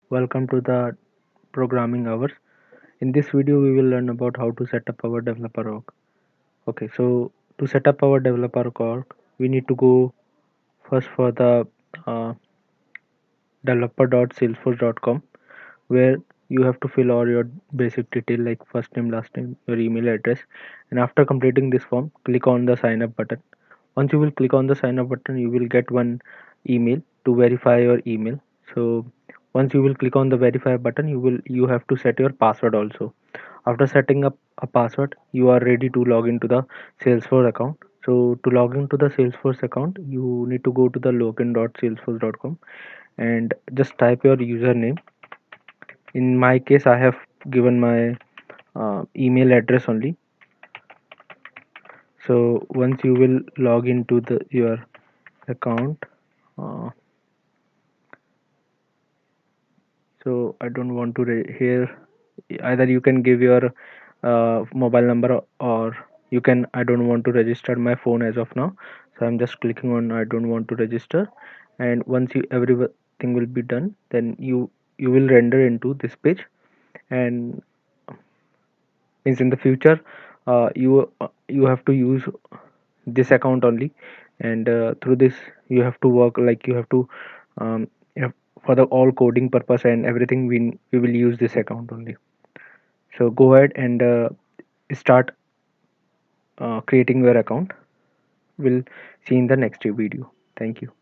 Welcome to the programming hours. In this video, we will learn about how to set up our developer org. Okay, so to set up our developer org, we need to go first for the uh, developer.salesforce.com, where you have to fill all your basic detail like first name, last name, your email address, and after completing this form, click on the sign up button. Once you will click on the sign up button, you will get one email to verify your email. So once you will click on the verify button, you have to set your password also. After setting up a password, you are ready to log into the Salesforce account. So to log into the Salesforce account, you need to go to the login.salesforce.com and just type your username. In my case, I have given my email address only. So once you will log into the your account, uh, so I don't want to here. Either you can give your mobile number, or you can. I don't want to register my phone as of now, so I'm just clicking on I don't want to register. And once you everything will be done, then you will render into this page. And means in the future, you have to use this account only, and through this you have to work, like you have to um, you have, for the all coding purpose and everything, we will use this account only. So go ahead and start creating your account. We'll see in the next video. Thank you.